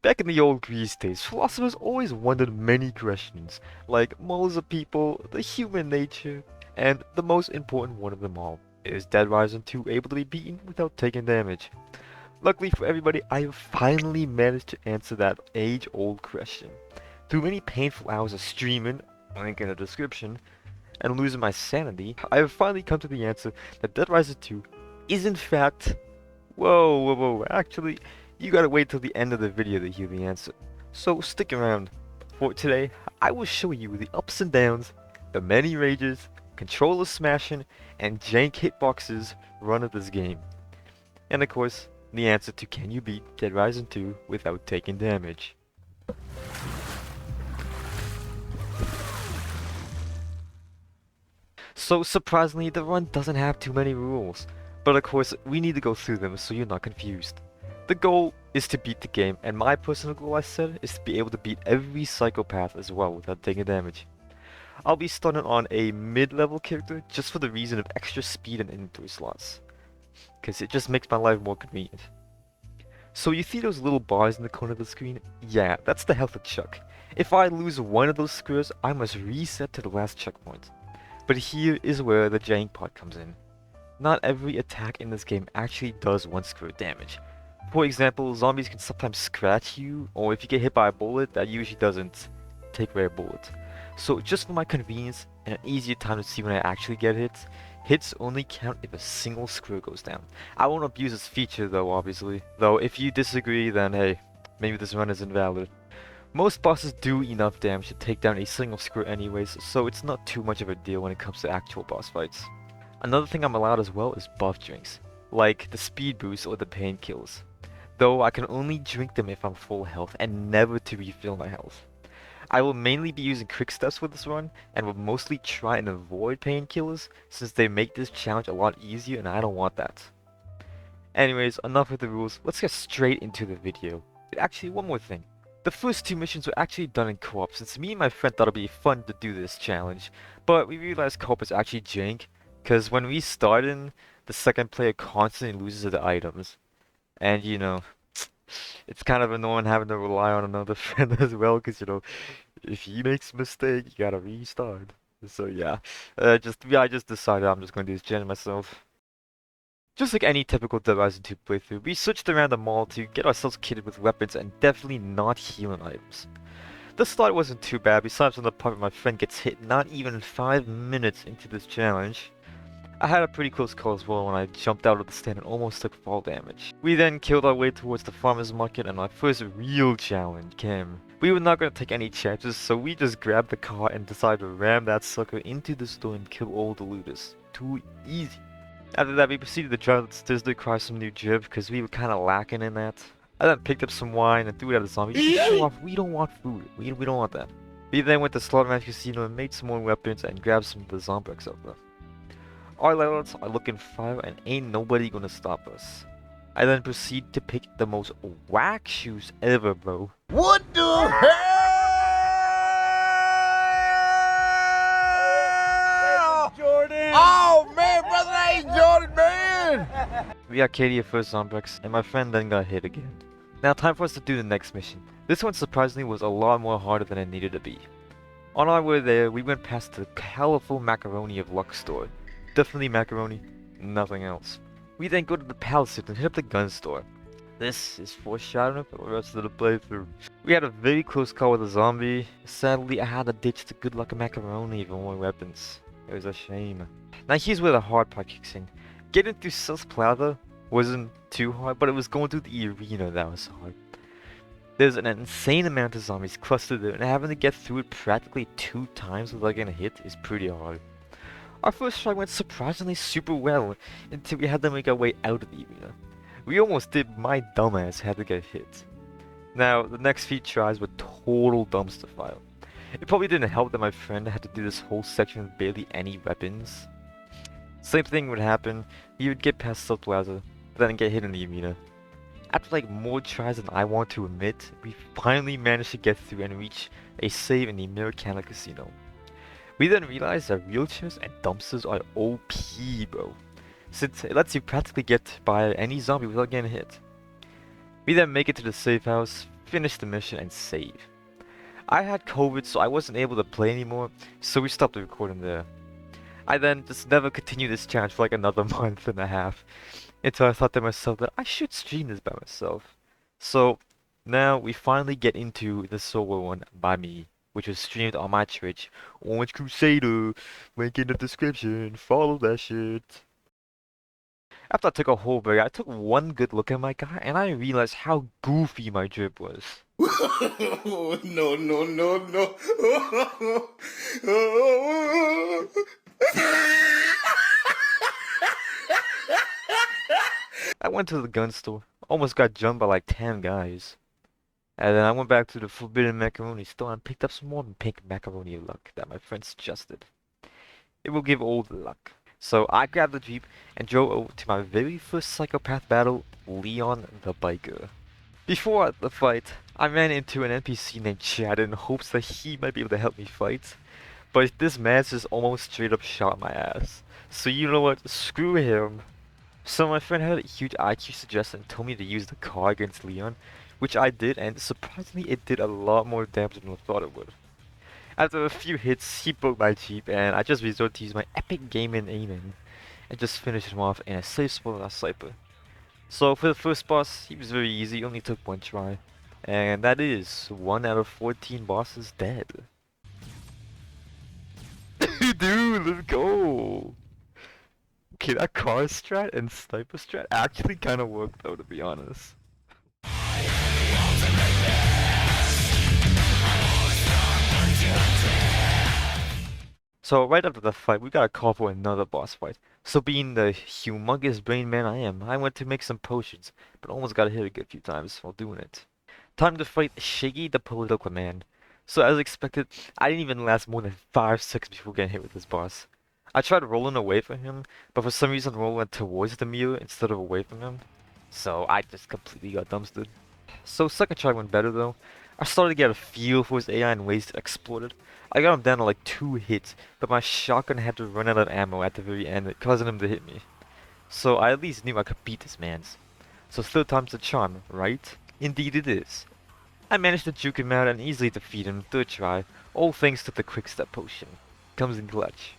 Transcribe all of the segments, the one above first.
Back in the old Greece days, philosophers always wondered many questions, like moles of people, the human nature, and the most important one of them all, is Dead Rising 2 able to be beaten without taking damage? Luckily for everybody, I have finally managed to answer that age-old question. Through many painful hours of streaming, link in the description, and losing my sanity, I have finally come to the answer that Dead Rising 2 is in fact... Whoa, actually, you gotta wait till the end of the video to hear the answer. So stick around. For today, I will show you the ups and downs, the many rages, controller smashing, and jank hitboxes run of this game. And of course, the answer to can you beat Dead Rising 2 without taking damage. So surprisingly, the run doesn't have too many rules, but of course we need to go through them so you're not confused. The goal is to beat the game, and my personal goal, I said, is to be able to beat every psychopath as well without taking damage. I'll be starting on a mid-level character just for the reason of extra speed and inventory slots, because it just makes my life more convenient. So you see those little bars in the corner of the screen? Yeah, that's the health of Chuck. If I lose one of those squares, I must reset to the last checkpoint. But here is where the jank part comes in. Not every attack in this game actually does one square damage. For example, zombies can sometimes scratch you, or if you get hit by a bullet, that usually doesn't take away a bullet. So just for my convenience and an easier time to see when I actually get hit, hits only count if a single square goes down. I won't abuse this feature though, obviously. Though if you disagree, then hey, maybe this run is invalid. Most bosses do enough damage to take down a single square anyways, so it's not too much of a deal when it comes to actual boss fights. Another thing I'm allowed as well is buff drinks, like the speed boost or the painkillers. Though I can only drink them if I'm full health and never to refill my health. I will mainly be using quick steps with this run and will mostly try and avoid painkillers since they make this challenge a lot easier and I don't want that. Anyways, enough with the rules, let's get straight into the video. Actually, one more thing. The first two missions were actually done in co-op since me and my friend thought it'd be fun to do this challenge, but we realized co-op is actually jank, because when we started, the second player constantly loses the items. And you know, it's kind of annoying having to rely on another friend as well, because you know, if he makes a mistake, you gotta restart. So yeah, I just decided I'm just gonna do this challenge myself. Just like any typical Dead Rising 2 playthrough, we switched around the mall to get ourselves kitted with weapons and definitely not healing items. The start wasn't too bad, besides from the part where my friend gets hit not even 5 minutes into this challenge. I had a pretty close call as well when I jumped out of the stand and almost took fall damage. We then killed our way towards the farmer's market and my first real challenge came. We were not going to take any chances, so we just grabbed the car and decided to ram that sucker into the store and kill all the looters. Too easy. After that, we proceeded to drive upstairs to acquire some new drip because we were kind of lacking in that. I then picked up some wine and threw it at a zombie just to show off we don't want food. We don't want that. We then went to Slaughterhouse Casino and made some more weapons and grabbed some of the zombies out there. Our landlords are looking fire and ain't nobody gonna stop us. I then proceed to pick the most whack shoes ever, bro. What the hell? Jordan! Oh man, brother, that ain't Jordan, man! We Arcadia first zombies, and my friend then got hit again. Now time for us to do the next mission. This one surprisingly was a lot more harder than it needed to be. On our way there, we went past the colorful macaroni of Luck store. Definitely macaroni, nothing else. We then go to the palisade and hit up the gun store. This is foreshadowing for the rest of the playthrough. We had a very close call with a zombie. Sadly, I had to ditch the good luck of macaroni for more weapons. It was a shame. Now here's where the hard part kicks in. Getting through South Plaza wasn't too hard, but it was going through the arena that was hard. There's an insane amount of zombies clustered there, and having to get through it practically 2 times without getting hit is pretty hard. Our first try went surprisingly super well, until we had to make our way out of the arena. We almost did, my dumbass had to get hit. Now, the next few tries were total dumpster fire. It probably didn't help that my friend had to do this whole section with barely any weapons. Same thing would happen, we would get past South Plaza, but then get hit in the arena. After like more tries than I want to admit, we finally managed to get through and reach a save in the Americana Casino. We then realized that wheelchairs and dumpsters are OP, bro, since it lets you practically get by any zombie without getting hit. We then make it to the safe house, finish the mission, and save. I had COVID, so I wasn't able to play anymore, so we stopped the recording there. I then just never continued this challenge for like another month and a half, until I thought to myself that I should stream this by myself. So now we finally get into the solo one by me, which was streamed on my Twitch, Orange Crusader, link in the description, follow that shit. After I took a whole break, I took one good look at my guy, and I realized how goofy my drip was. No, no, no, no. I went to the gun store, almost got jumped by like 10 guys. And then I went back to the Forbidden Macaroni store and picked up some more pink macaroni luck that my friend suggested. It will give old luck. So I grabbed the Jeep and drove over to my very first psychopath battle, Leon the Biker. Before the fight, I ran into an NPC named Chad in hopes that he might be able to help me fight. But this man just almost straight up shot my ass. So you know what, screw him. So my friend had a huge IQ suggestion and told me to use the car against Leon, which I did, and surprisingly it did a lot more damage than I thought it would. After a few hits, he broke my Jeep, and I just resorted to use my epic gaming aiming, and just finished him off in a safe spot with a sniper. So for the first boss, he was very easy, only took one try. And that is 1 out of 14 bosses dead. Dude, let's go! Okay, that car strat and sniper strat actually kinda worked though, to be honest. So right after the fight, we got a call for another boss fight. So being the humongous brain man I am, I went to make some potions, but almost got hit a good few times while doing it. Time to fight Shiggy the political man. So as expected, I didn't even last more than 5 seconds before getting hit with this boss. I tried rolling away from him, but for some reason roll went towards the mirror instead of away from him. So I just completely got dumpstered. So second try went better though. I started to get a feel for his AI and ways to exploit it. I got him down to like 2 hits, but my shotgun had to run out of ammo at the very end, causing him to hit me. So I at least knew I could beat this man's. So third time's the charm, right? Indeed it is. I managed to juke him out and easily defeat him third try, all thanks to the quick step potion. Comes in clutch.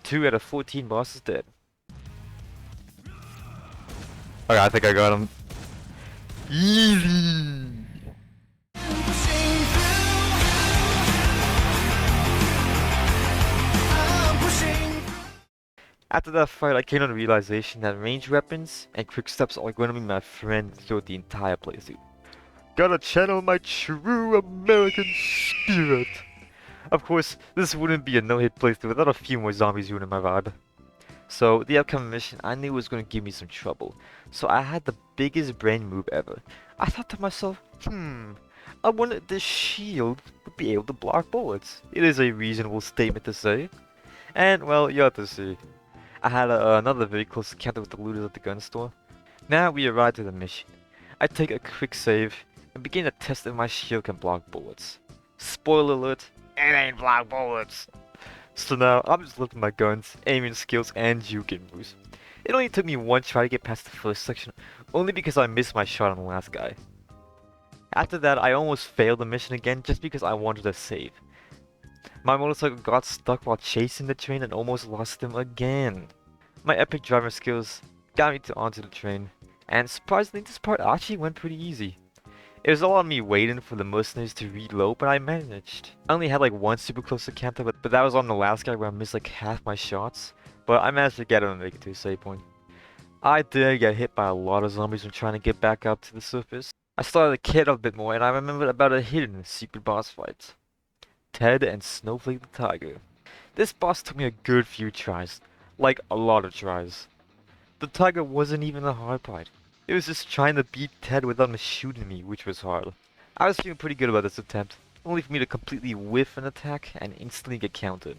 2 out of 14 bosses dead. Okay, I think I got him. Easy! After that fight, I came to the realization that ranged weapons and quick steps are going to be my friend throughout the entire playthrough. Gotta channel my true American spirit! Of course, this wouldn't be a no-hit playthrough without a few more zombies ruining my vibe. So, the upcoming mission I knew was going to give me some trouble, so I had the biggest brain move ever. I thought to myself, I wonder if this shield would be able to block bullets. It is a reasonable statement to say. And, well, you have to see. I had another very close encounter with the looters at the gun store. Now we arrive to the mission. I take a quick save and begin to test if my shield can block bullets. Spoiler alert, it ain't block bullets! So now I'm just lifting my guns, aiming skills, and juking moves. It only took me one try to get past the first section, only because I missed my shot on the last guy. After that, I almost failed the mission again just because I wanted to save. My motorcycle got stuck while chasing the train and almost lost him again. My epic driver skills got me onto the train, and surprisingly this part actually went pretty easy. It was all on me waiting for the mercenaries to reload, but I managed. I only had like one super close encounter, but that was on the last guy where I missed like half my shots, but I managed to get him and make it to a save point. I did get hit by a lot of zombies when trying to get back up to the surface. I started to kid a bit more, and I remembered about a hidden secret boss fight. Ted and Snowflake the Tiger. This boss took me a good few tries, like a lot of tries. The tiger wasn't even the hard part. It was just trying to beat Ted without him shooting me, which was hard. I was feeling pretty good about this attempt, only for me to completely whiff an attack and instantly get countered.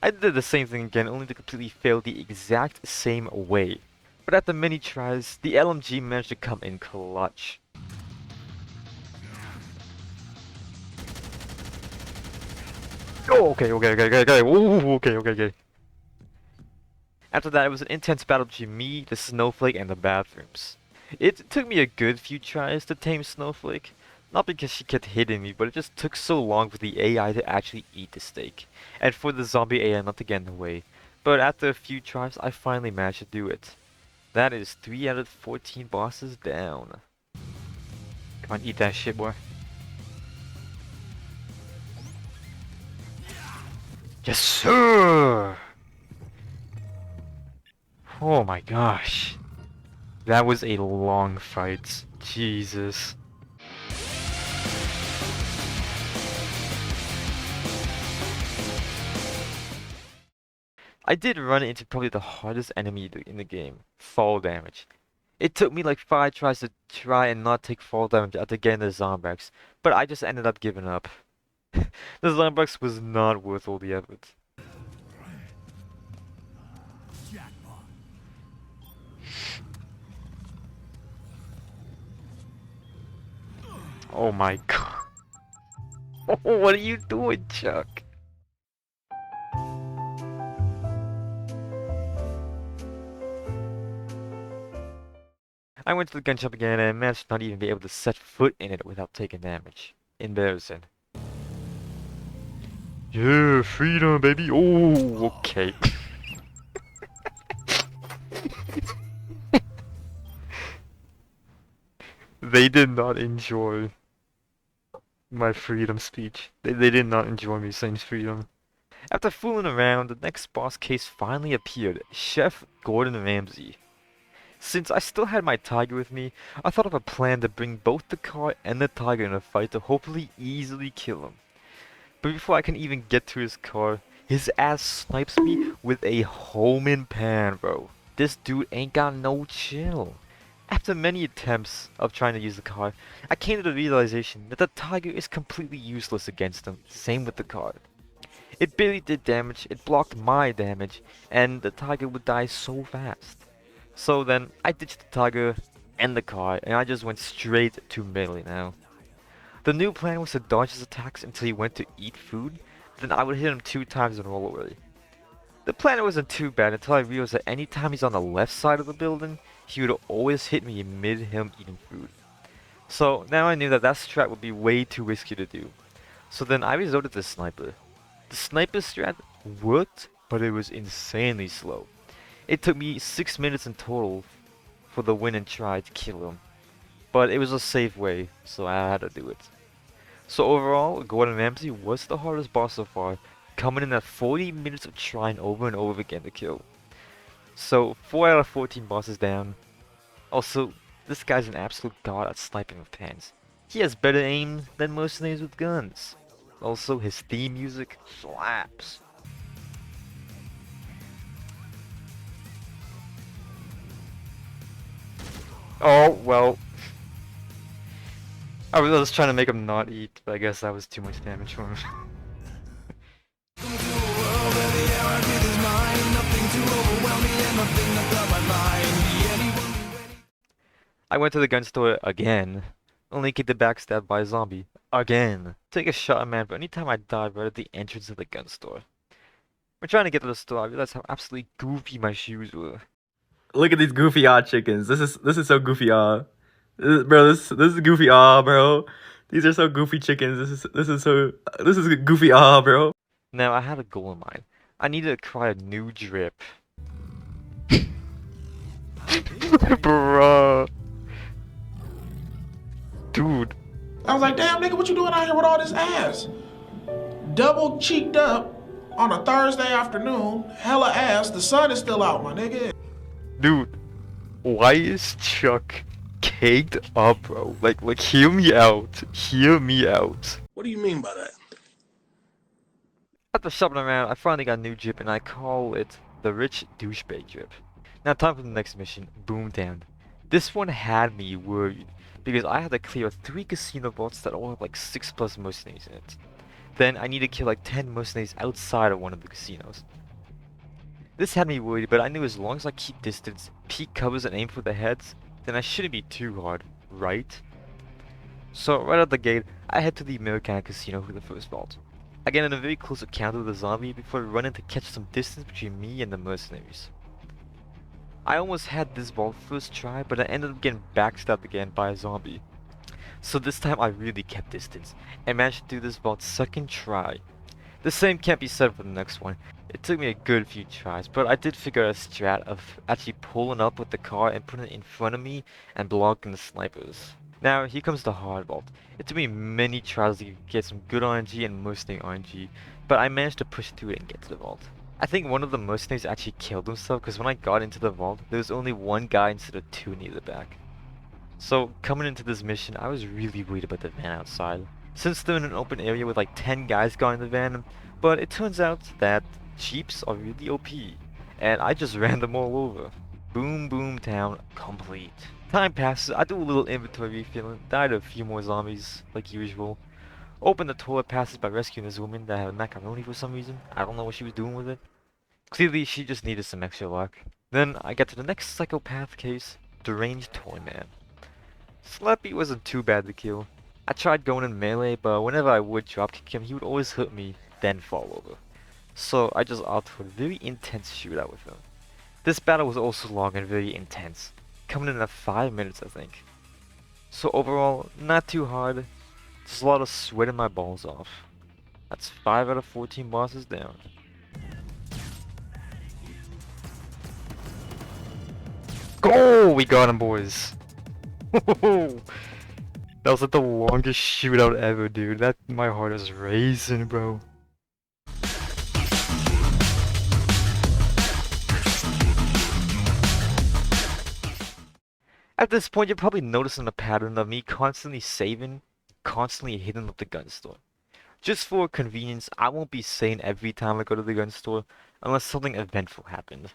I did the same thing again, only to completely fail the exact same way. But after many tries, the LMG managed to come in clutch. Oh, okay. Ooh, okay. After that, it was an intense battle between me, the Snowflake, and the bathrooms. It took me a good few tries to tame Snowflake, Not because she kept hitting me, but it just took so long for the AI to actually eat the steak, and for the zombie AI not to get in the way. But after a few tries, I finally managed to do it. That is 3 out of 14 bosses down. Come on, eat that shit, boy. Yes, sir! Oh my gosh. That was a long fight. Jesus. I did run into probably the hardest enemy in the game, fall damage. It took me like 5 tries to try and not take fall damage after getting the Zombax, but I just ended up giving up. The Zombax was not worth all the effort. Oh my god. Oh, what are you doing, Chuck? I went to the gun shop again and managed to not even be able to set foot in it without taking damage. Embarrassing. Yeah, freedom, baby. Oh, okay. They did not enjoy my freedom speech. They did not enjoy me saying freedom. After fooling around, the next boss case finally appeared, Chef Gordon Ramsay. Since I still had my tiger with me, I thought of a plan to bring both the car and the tiger in a fight to hopefully easily kill him. But before I can even get to his car, his ass snipes me with a homing pan, bro. This dude ain't got no chill. After many attempts of trying to use the car, I came to the realization that the tiger is completely useless against him, same with the car. It barely did damage, it blocked my damage, and the tiger would die so fast. So then, I ditched the tiger and the car, and I just went straight to melee now. The new plan was to dodge his attacks until he went to eat food, then I would hit him 2 times and roll away. The plan wasn't too bad until I realized that anytime he's on the left side of the building, he would always hit me mid him eating food. So now I knew that that strat would be way too risky to do. So then I resorted to sniper. The sniper strat worked, but it was insanely slow. It took me 6 minutes in total for the win and try to kill him. But it was a safe way, so I had to do it. So overall, Gordon Ramsay was the hardest boss so far, coming in at 40 minutes of trying over and over again to kill. So 4 out of 14 bosses down. Also, this guy's an absolute god at sniping with pans. He has better aim than mercenaries with guns. Also, his theme music slaps. Oh, well. I was trying to make him not eat, but I guess that was too much damage for him. I went to the gun store again, only to get backstabbed by a zombie again. Take a shot, man, but anytime I died right at the entrance of the gun store. When trying to get to the store, I realized how absolutely goofy my shoes were. Look at these goofy chickens. This is so goofy bro. This is goofy bro. These are so goofy chickens. This is goofy bro. Now I had a goal in mind. I needed to acquire a new drip. Bruh. Dude. I was like, damn, nigga, what you doing out here with all this ass? Double cheeked up on a Thursday afternoon, hella ass, the sun is still out, my nigga. Dude. Why is Chuck caked up, bro? Like, hear me out. Hear me out. What do you mean by that? After shopping around, I finally got a new drip and I call it the Rich Douchebag Drip. Now time for the next mission, Boomtown. This one had me worried, because I had to clear 3 casino vaults that all have like 6+ mercenaries in it. Then I need to kill like 10 mercenaries outside of one of the casinos. This had me worried, but I knew as long as I keep distance, peek covers and aim for the heads, then I shouldn't be too hard, right? So right out the gate, I head to the Americana Casino for the first vault. I get in a very close encounter with a zombie before I run in to catch some distance between me and the mercenaries. I almost had this vault first try, but I ended up getting backstabbed again by a zombie. So this time I really kept distance, and managed to do this vault second try. The same can't be said for the next one. It took me a good few tries, but I did figure out a strat of actually pulling up with the car and putting it in front of me and blocking the snipers. Now here comes the hard vault. It took me many tries to get some good RNG and mercenary RNG, but I managed to push through it and get to the vault. I think one of the mercenaries actually killed himself because when I got into the vault, there was only one guy instead of two near the back. So coming into this mission, I was really worried about the van outside, since they're in an open area with like 10 guys guarding the van, but it turns out that Jeeps are really OP, and I just ran them all over. Boom boom town complete. Time passes, I do a little inventory refilling, died a few more zombies, like usual. Open the toilet passes by rescuing this woman that had macaroni for some reason. I don't know what she was doing with it. Clearly she just needed some extra luck. Then I get to the next psychopath case, deranged toy man. Slappy wasn't too bad to kill. I tried going in melee, but whenever I would dropkick him, he would always hit me, then fall over. So I just opted for a very intense shootout with him. This battle was also long and very intense, coming in at 5 minutes I think. So overall, not too hard, just a lot of sweating my balls off. That's 5 out of 14 bosses down. Go! We got him, boys! That was like the longest shootout ever, dude. My heart is racing, bro. At this point, you're probably noticing a pattern of me constantly saving, constantly hitting up the gun store. Just for convenience, I won't be saying every time I go to the gun store, unless something eventful happened.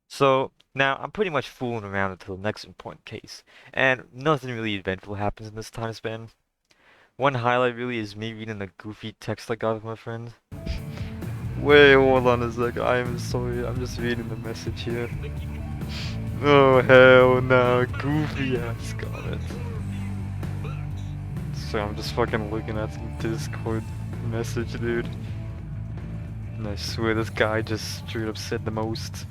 So, now I'm pretty much fooling around until the next important case, and nothing really eventful happens in this time span. One highlight really is me reading the goofy text I got from my friend. Wait, hold on a sec, I am sorry, I'm just reading the message here. Oh hell no, goofy ass got it. So I'm just fucking looking at some Discord message, dude. And I swear this guy just straight up said the most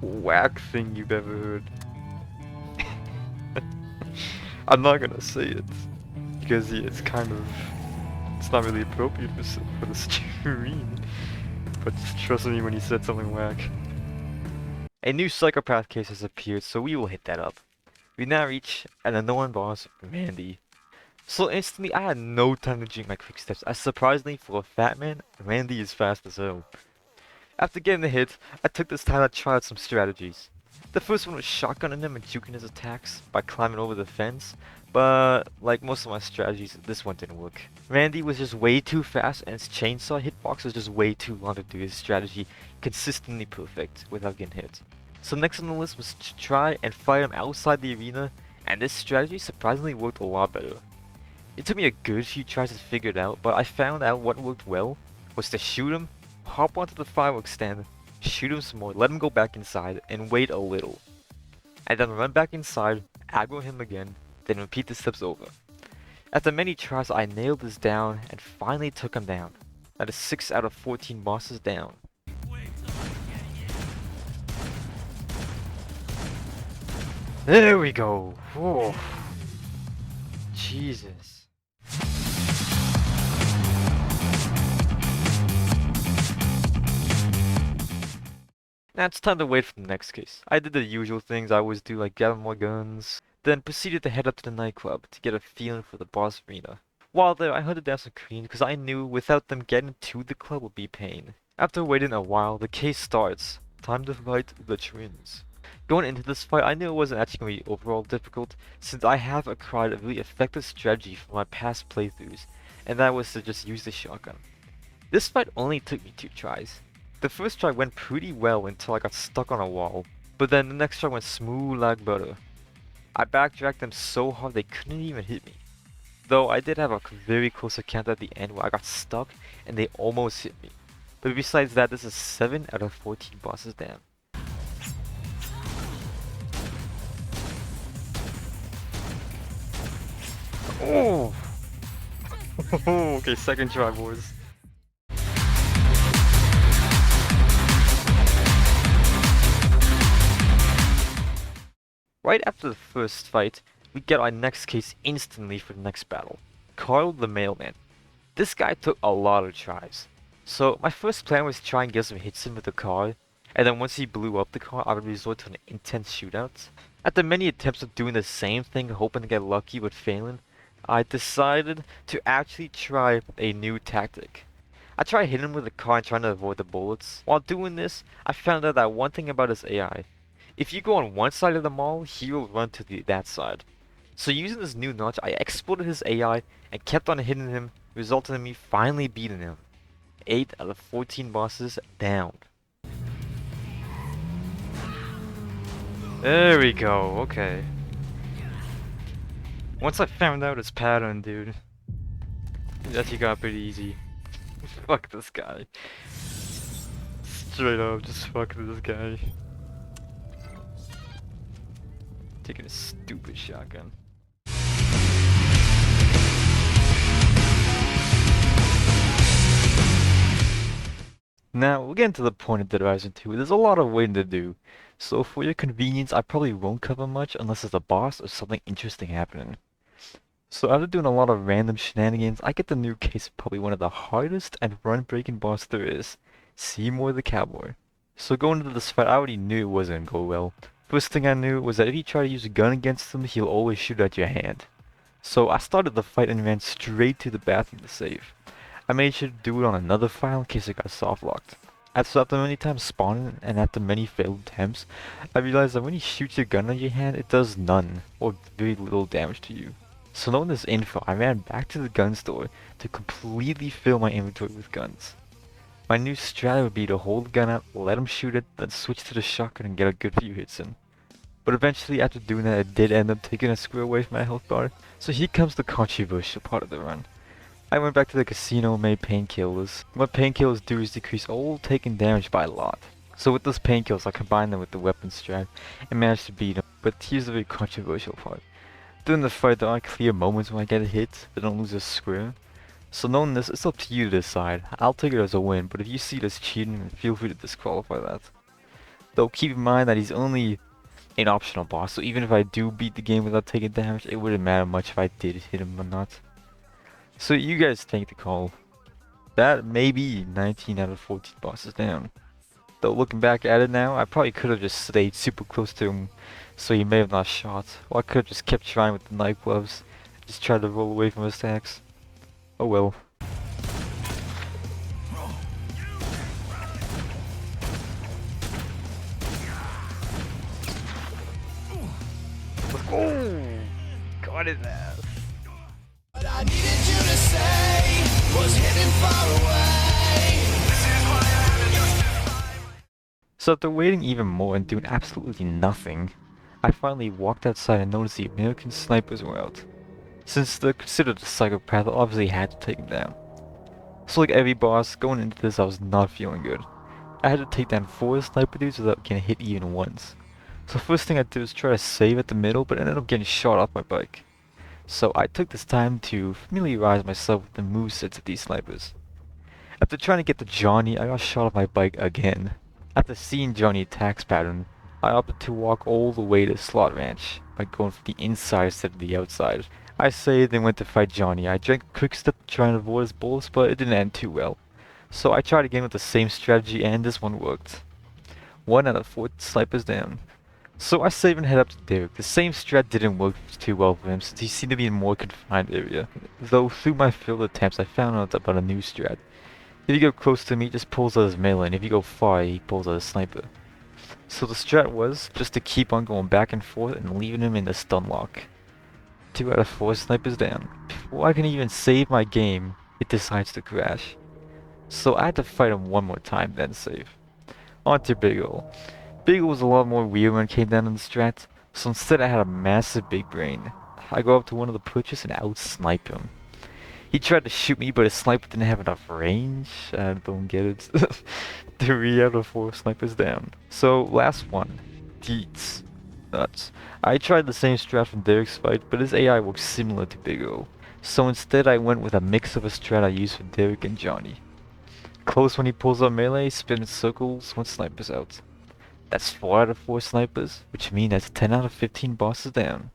whack thing you've ever heard. I'm not gonna say it because it's it's not really appropriate for the stream. But just trust me when he said something whack. A new psychopath case has appeared, so we will hit that up. We now reach an unknown boss, Randy. So instantly, I had no time to drink my quick steps, as surprisingly for a fat man, Randy is fast as hell. After getting the hit, I took this time to try out some strategies. The first one was shotgunning him and juking his attacks by climbing over the fence, but like most of my strategies, this one didn't work. Randy was just way too fast and his chainsaw hitbox was just way too long to do his strategy consistently perfect without getting hit. So next on the list was to try and fight him outside the arena, and this strategy surprisingly worked a lot better. It took me a good few tries to figure it out, but I found out what worked well was to shoot him, hop onto the fireworks stand, shoot him some more, let him go back inside, and wait a little. And then run back inside, aggro him again, then repeat the steps over. After many tries, I nailed this down and finally took him down. That is 6 out of 14 bosses down. There we go. Whoa. Jesus. Now it's time to wait for the next case. I did the usual things I always do, like gather more guns, then proceeded to head up to the nightclub to get a feeling for the boss arena. While there, I hunted down some Koreans because I knew without them getting to the club would be pain. After waiting a while, the case starts. Time to fight the twins. Going into this fight, I knew it wasn't actually going to be overall difficult, since I have acquired a really effective strategy from my past playthroughs, and that was to just use the shotgun. This fight only took me 2 tries. The first try went pretty well until I got stuck on a wall, but then the next try went smooth like butter. I backdragged them so hard they couldn't even hit me. Though I did have a very close encounter at the end where I got stuck and they almost hit me. But besides that, this is 7 out of 14 bosses down. Oh! Okay, second try, boys. Right after the first fight, we get our next case instantly for the next battle. Carl the Mailman. This guy took a lot of tries. So my first plan was to try and get some hits in with the car, and then once he blew up the car, I would resort to an intense shootout. After many attempts of doing the same thing, hoping to get lucky but failing, I decided to actually try a new tactic. I tried hitting him with the car and trying to avoid the bullets. While doing this, I found out that one thing about his AI. If you go on one side of the mall, he will run to that side. So using this new notch, I exploited his AI and kept on hitting him, resulting in me finally beating him. 8 out of 14 bosses down. There we go, okay. Once I found out his pattern, dude, it actually got pretty easy. Fuck this guy. Straight up, just fuck this guy. Taking a stupid shotgun. Now, we'll get into the point of Dead Rising 2. There's a lot of waiting to do, so for your convenience, I probably won't cover much unless there's a boss or something interesting happening. So after doing a lot of random shenanigans, I get the new case of probably one of the hardest and run-breaking boss there is, Seymour the Cowboy. So going into this fight, I already knew it wasn't gonna go well. First thing I knew was that if you try to use a gun against him, he'll always shoot at your hand. So I started the fight and ran straight to the bathroom to save. I made sure to do it on another file in case it got soft locked. After many times spawning and after many failed attempts, I realized that when you shoot your gun on your hand, it does none or very little damage to you. So knowing this info, I ran back to the gun store to completely fill my inventory with guns. My new strat would be to hold the gun out, let him shoot it, then switch to the shotgun and get a good few hits in. But eventually after doing that, I did end up taking a square away from my health bar. So here comes the controversial part of the run. I went back to the casino and made painkillers. What painkillers do is decrease all taken damage by a lot. So with those painkillers, I combined them with the weapon strat and managed to beat him. But here's the very controversial part. During the fight, there are clear moments when I get a hit, but don't lose a square. So knowing this, it's up to you to decide. I'll take it as a win, but if you see it as cheating, feel free to disqualify that. Though keep in mind that he's only an optional boss, so even if I do beat the game without taking damage, it wouldn't matter much if I did hit him or not. So you guys take the call. That may be 19 out of 14 bosses down. Though looking back at it now, I probably could have just stayed super close to him, so he may have not shot. Or I could have just kept trying with the knife gloves, just tried to roll away from his attacks. Oh well. Oh! Got his ass. What I needed you to say was hidden far away. So after waiting even more and doing absolutely nothing, I finally walked outside and noticed the American snipers were out. Since they're considered a psychopath, I obviously had to take them down. So like every boss, going into this I was not feeling good. I had to take down 4 sniper dudes without getting hit even once. So first thing I did was try to save at the middle, but ended up getting shot off my bike. So I took this time to familiarize myself with the movesets of these snipers. After trying to get to Johnny, I got shot off my bike again. After seeing Johnny's attacks pattern, I opted to walk all the way to Slot Ranch by going from the inside instead of the outside. I saved and went to fight Johnny. I drank a quick step trying to avoid his bullets, but it didn't end too well. So I tried again with the same strategy and this one worked. 1 out of 4 snipers down. So I save and head up to Derek. The same strat didn't work too well for him since he seemed to be in a more confined area. Though through my failed attempts I found out about a new strat. If you go close to me, he just pulls out his melee, and if you go far, he pulls out a sniper. So the strat was just to keep on going back and forth and leaving him in the stun lock. 2 out of 4 snipers down. Before I can even save my game, it decides to crash. So I had to fight him one more time, then save. On to Big Ol. Big Ol was a lot more weird when it came down to the strat, so instead I had a massive big brain. I go up to one of the perches and out-snipe him. He tried to shoot me, but his sniper didn't have enough range. I don't get it. 3 out of 4 snipers down. So, last one. Deets. Nuts. I tried the same strat from Derek's fight, but his AI works similar to Big O. So instead I went with a mix of a strat I used for Derek and Johnny. Close when he pulls out melee, spin in circles when snipers out. That's 4 out of 4 snipers, which means that's 10 out of 15 bosses down.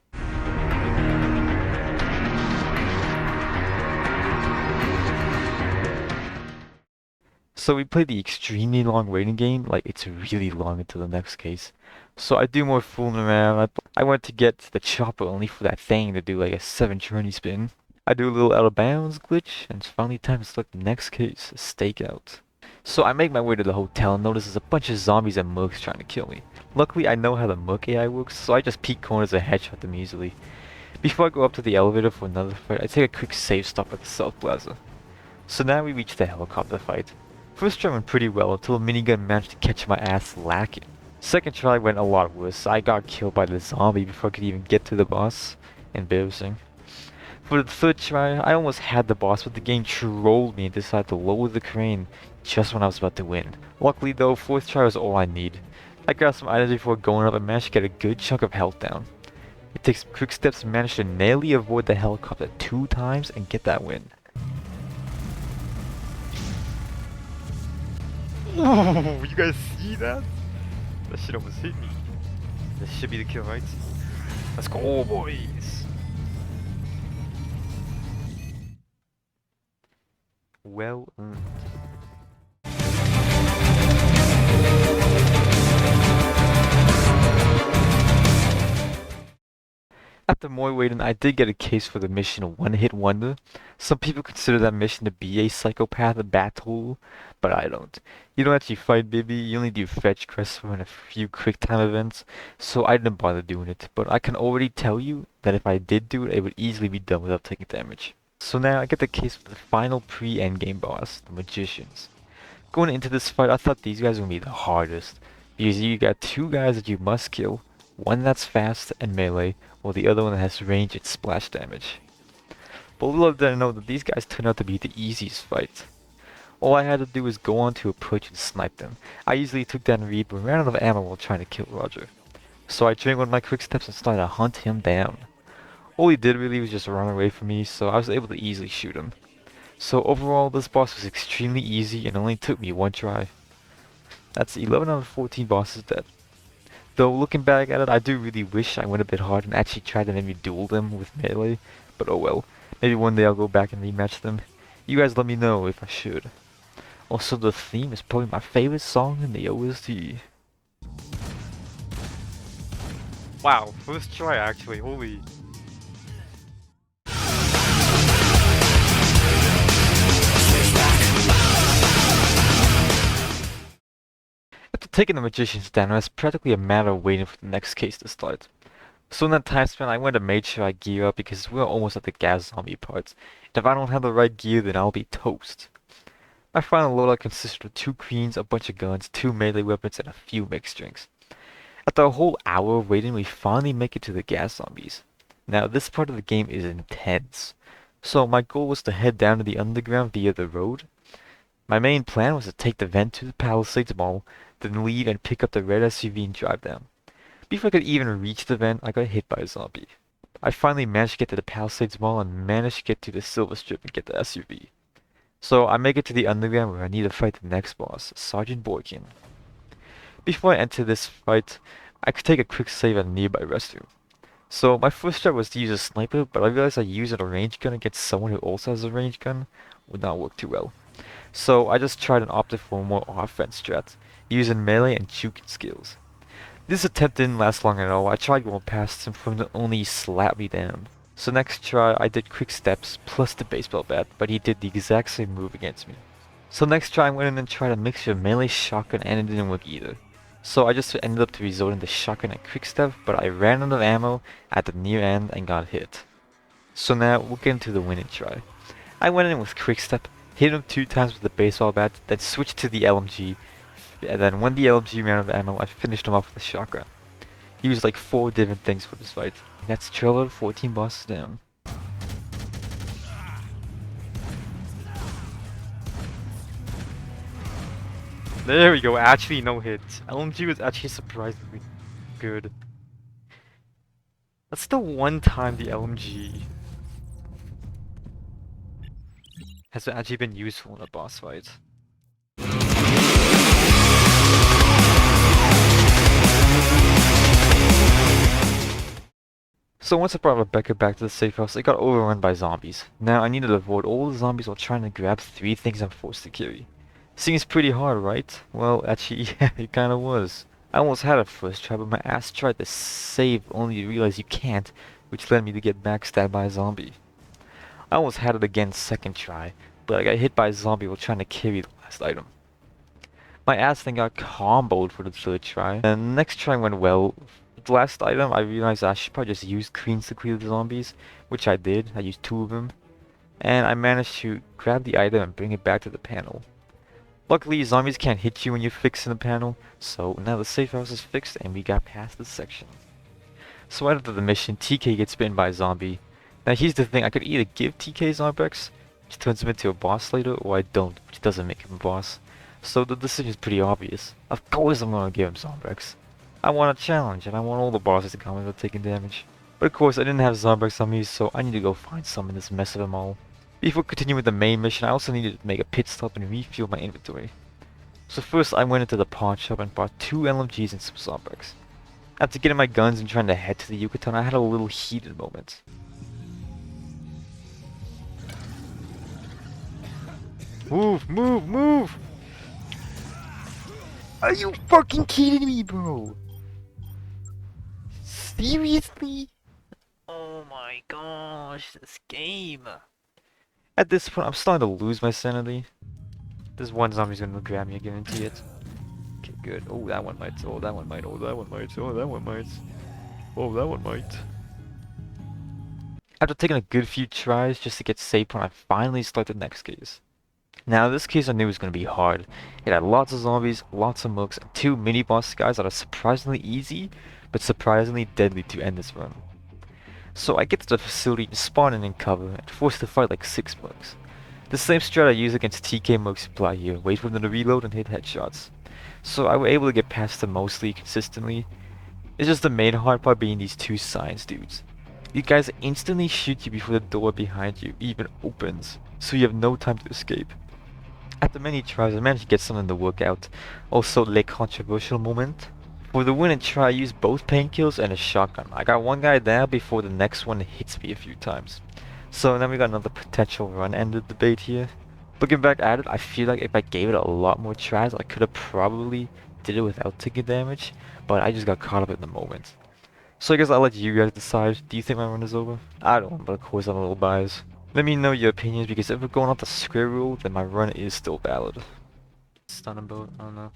So we played the extremely long waiting game, like it's really long until the next case. So I do more fooling around. I went to get to the chopper only for that thing to do like a 7 journey spin. I do a little out of bounds glitch, and it's finally time to select the next case, a stakeout. So I make my way to the hotel and notice there's a bunch of zombies and mooks trying to kill me. Luckily I know how the mook AI works, so I just peek corners and headshot them easily. Before I go up to the elevator for another fight, I take a quick save stop at the South Plaza. So now we reach the helicopter fight. First try went pretty well until a minigun managed to catch my ass lacking. Second try went a lot worse. I got killed by the zombie before I could even get to the boss. Embarrassing. For the third try, I almost had the boss, but the game trolled me and decided to lower the crane just when I was about to win. Luckily though, fourth try was all I need. I grabbed some items before going up and managed to get a good chunk of health down. It takes quick steps to manage to narrowly avoid the helicopter 2 times and get that win. Oh, you guys see that? That shit almost hit me. This should be the kill, right? Let's go, boys! Well earned. After more waiting, I did get a case for the mission One Hit Wonder. Some people consider that mission to be a psychopath battle, but I don't. You don't actually fight Bibi, you only do fetch quests and a few quick time events, so I didn't bother doing it. But I can already tell you that if I did do it, it would easily be done without taking damage. So now I get the case for the final pre-endgame boss, the Magicians. Going into this fight, I thought these guys would be the hardest, because you got 2 guys that you must kill, one that's fast and melee, while the other one has range and splash damage. But little did I know that these guys turned out to be the easiest fight. All I had to do was go on to approach and snipe them. I easily took down Reed but ran out of ammo while trying to kill Roger. So I trained one of my quick steps and started to hunt him down. All he did really was just run away from me, so I was able to easily shoot him. So overall, this boss was extremely easy and only took me 1 try. That's 11 out of 14 bosses dead. Though looking back at it, I do really wish I went a bit hard and actually tried to maybe duel them with melee, but oh well. Maybe one day I'll go back and rematch them. You guys let me know if I should. Also, the theme is probably my favorite song in the OST. Wow, first try actually, holy. After taking the Magicians down, it was practically a matter of waiting for the next case to start. So in that time span, I went and made sure I gear up because we're almost at the gas zombie parts. And if I don't have the right gear, then I'll be toast. My final loadout consisted of 2 queens, a bunch of guns, 2 melee weapons, and a few mixed drinks. After a whole hour of waiting, we finally make it to the gas zombies. Now this part of the game is intense. So my goal was to head down to the underground via the road. My main plan was to take the vent to the Palisades Mall, then leave and pick up the red SUV and drive down. Before I could even reach the vent, I got hit by a zombie. I finally managed to get to the Palisades Mall and managed to get to the Silver Strip and get the SUV. So I make it to the underground where I need to fight the next boss, Sergeant Boykin. Before I enter this fight, I could take a quick save at a nearby restroom. So my first strat was to use a sniper, but I realized that using a range gun against someone who also has a range gun would not work too well. So I just tried and opted for a more offense strat, using melee and juking skills. This attempt didn't last long at all. I tried going past him for him to only slap me down. So next try I did quick steps plus the baseball bat, but he did the exact same move against me. So next try I went in and tried a mixture of melee shotgun and it didn't work either. So I just ended up resorting to shotgun and quick step, but I ran out of ammo at the near end and got hit. So now we'll get into the winning try. I went in with quick step, hit him 2 times with the baseball bat, then switched to the LMG, and then when the LMG ran out of ammo, I finished him off with a shotgun. He used like 4 different things for this fight. And that's 12 out of 14 bosses down. There we go, actually no hits. LMG was actually surprisingly good. That's the one time the LMG has actually been useful in a boss fight. So once I brought Rebecca back to the safe house, it got overrun by zombies. Now I needed to avoid all the zombies while trying to grab 3 things I'm forced to carry. Seems pretty hard, right? Well, actually, yeah, it kinda was. I almost had it first try, but my ass tried to save only to realize you can't, which led me to get backstabbed by a zombie. I almost had it again second try, but I got hit by a zombie while trying to carry the last item. My ass then got comboed for the third try, and the next try went well. The last item, I realized I should probably just use greens to clear the zombies, which I did. I used 2 of them, and I managed to grab the item and bring it back to the panel. Luckily, zombies can't hit you when you're fixing the panel, so now the safe house is fixed and we got past this section. So after the mission, TK gets bitten by a zombie. Now here's the thing, I could either give TK Zombrex, which turns him into a boss later, or I don't, which doesn't make him a boss. So the decision is pretty obvious. Of course I'm gonna give him Zombrex. I want a challenge, and I want all the bosses to come without taking damage. But of course I didn't have Zombrex on me, so I need to go find some in this mess of them all. Before continuing with the main mission, I also needed to make a pit stop and refuel my inventory. So first I went into the pawn shop and bought 2 LMGs and some Zombrex. After getting my guns and trying to head to the Yucatan, I had a little heated moment. Move, move, move! Are you fucking kidding me, bro? Seriously? Oh my gosh, this game. At this point, I'm starting to lose my sanity. This one zombie's gonna grab me, I guarantee it. Okay, good. Oh, that one might. Oh, that one might. Oh, that one might. Oh, that one might. Oh, that one might. After taking a good few tries just to get safe point, I finally started the next case. Now, this case I knew was gonna be hard. It had lots of zombies, lots of mooks, and 2 mini-boss guys that are surprisingly easy, but surprisingly deadly to end this run. So I get to the facility and spawn in cover, and forced to fight like 6 mooks. The same strat I use against TK mooks apply here, wait for them to reload and hit headshots. So I was able to get past them mostly consistently. It's just the main hard part being these 2 science dudes. These guys instantly shoot you before the door behind you even opens, so you have no time to escape. After many tries, I managed to get something to work out. Also, a controversial moment. For the win and try, I used both painkillers and a shotgun. I got one guy down before the next one hits me a few times. So then we got another potential run-ended debate here. Looking back at it, I feel like if I gave it a lot more tries, I could have probably did it without taking damage, but I just got caught up in the moment. So I guess I'll let you guys decide. Do you think my run is over? I don't, but of course I'm a little biased. Let me know your opinions, because if we're going off the square rule, then my run is still valid. Stun and boat, I don't know.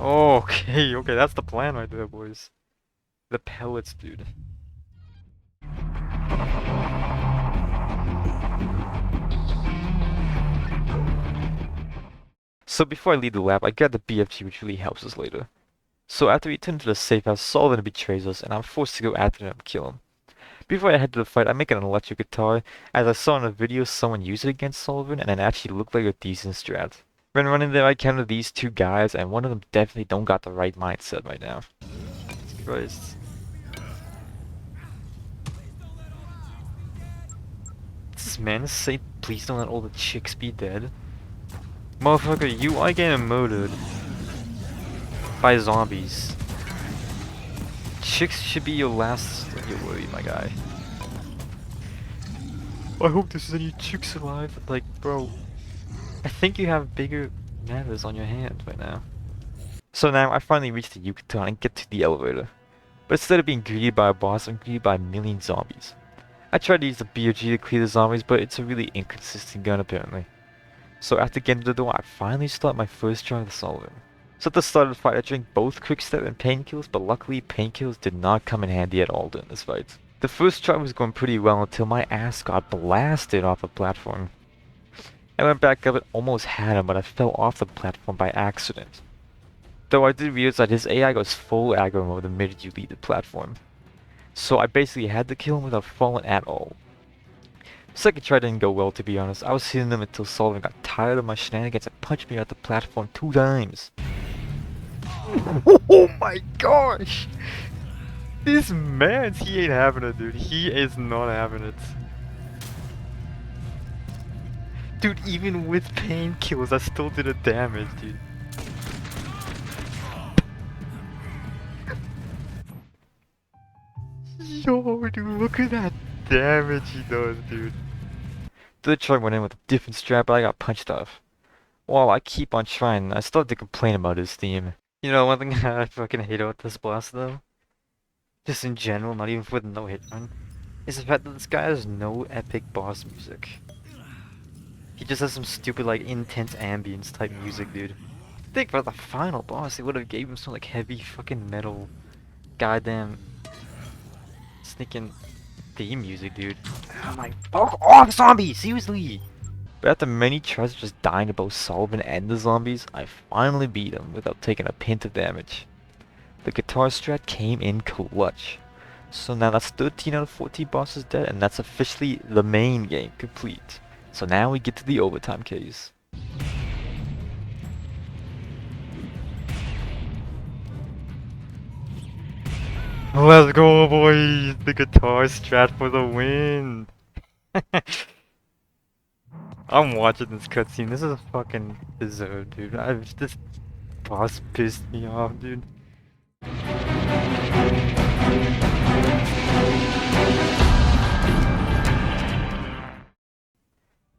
Okay, okay, that's the plan right there, boys. The pellets, dude. So before I leave the lab, I got the BFG, which really helps us later. So after we return to the safe house, Sullivan betrays us, and I'm forced to go after him and kill him. Before I head to the fight, I make an electric guitar, as I saw in a video someone use it against Sullivan, and it actually looked like a decent strat. When running there, I encountered these 2 guys, and one of them definitely don't got the right mindset right now. Christ. Does this man say, please don't let all the chicks be dead? Motherfucker, you are getting murdered by zombies. Chicks should be your last of your worry, my guy. I hope there's any chicks alive. Like, bro, I think you have bigger matters on your hands right now. So now I finally reach the Yucatan and get to the elevator. But instead of being greeted by a boss, I'm greeted by a million zombies. I tried to use the BOG to clear the zombies, but it's a really inconsistent gun apparently. So after getting to the door, I finally start my first try with Sullivan. So at the start of the fight, I drank both quickstep and painkillers, but luckily painkillers did not come in handy at all during this fight. The first try was going pretty well until my ass got blasted off a platform. I went back up and almost had him, but I fell off the platform by accident. Though I did realize that his AI goes full aggro mode the minute you leave the platform. So I basically had to kill him without falling at all. The second try didn't go well, to be honest. I was hitting him until Sullivan got tired of my shenanigans and punched me out the platform 2 times. Oh my gosh! This man, he ain't having it, dude. He is not having it. Dude, even with painkillers, I still did a damage, dude. Yo, dude, look at that damage he does, dude. The truck went in with a different strat, but I got punched off. Well, I keep on trying. I still have to complain about his theme. You know, one thing I fucking hate about this boss, though, just in general, not even for the no-hit run, is the fact that this guy has no epic boss music. He just has some stupid, like, intense ambience type music, dude. I think for the final boss, they would have gave him some, like, heavy fucking metal, goddamn, sneaking theme music, dude. I'm like, fuck off, zombie! Seriously! But after many tries of just dying to both Sullivan and the zombies, I finally beat him without taking a pint of damage. The guitar strat came in clutch. So now that's 13 out of 14 bosses dead, and that's officially the main game complete. So now we get to the overtime case. Let's go, boys! The guitar strat for the win! I'm watching this cutscene. This is fucking deserved, dude. This boss pissed me off, dude.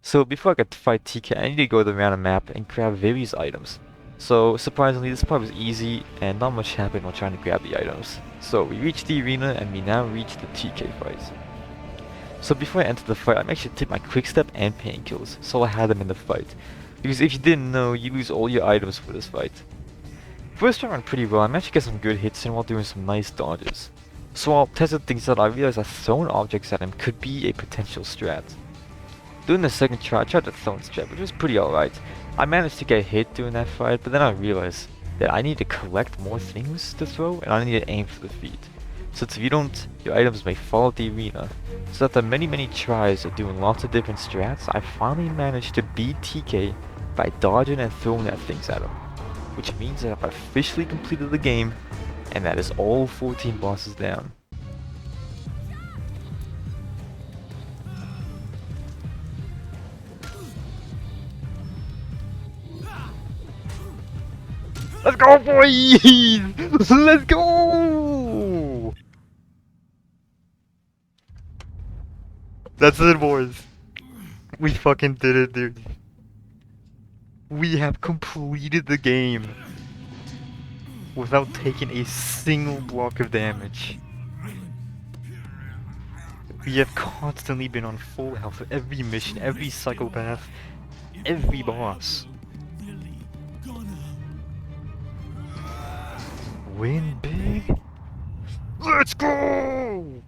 So before I get to fight TK, I need to go to the random map and grab various items. So surprisingly, this part was easy and not much happened while trying to grab the items. So we reached the arena and we now reach the TK fight. So before I enter the fight, I make sure to take my quick step and painkills, so I had them in the fight. Because if you didn't know, you lose all your items for this fight. First I ran pretty well, I managed to get some good hits in while doing some nice dodges. So while testing things out, I realized that throwing objects at him could be a potential strat. During the second try, I tried the throwing strat, which was pretty alright. I managed to get hit during that fight, but then I realized that I need to collect more things to throw, and I need to aim for the feet. Since if you don't, your items may fall out the arena. So after many tries of doing lots of different strats, I finally managed to beat TK by dodging and throwing at things at him. Which means that I've officially completed the game, and that is all 14 bosses down. Let's go, boys! Let's go! That's it, boys. We fucking did it, dude. We have completed the game without taking a single block of damage. We have constantly been on full health for every mission, every psychopath, every boss. Win big? Let's go!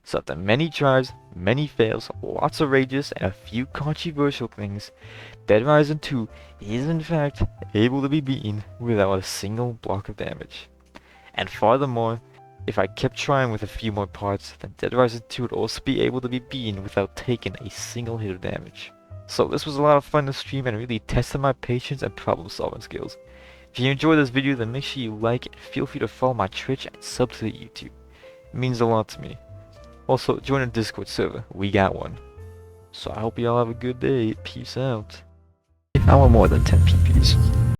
So after many tries, many fails, lots of rages, and a few controversial things, Dead Rising 2 is in fact able to be beaten without a single block of damage. And furthermore, if I kept trying with a few more parts, then Dead Rising 2 would also be able to be beaten without taking a single hit of damage. So this was a lot of fun to stream and really tested my patience and problem solving skills. If you enjoyed this video, then make sure you like and feel free to follow my Twitch and sub to the YouTube. It means a lot to me. Also, join a Discord server, we got one. So I hope you all have a good day, peace out. I want more than 10 PPs.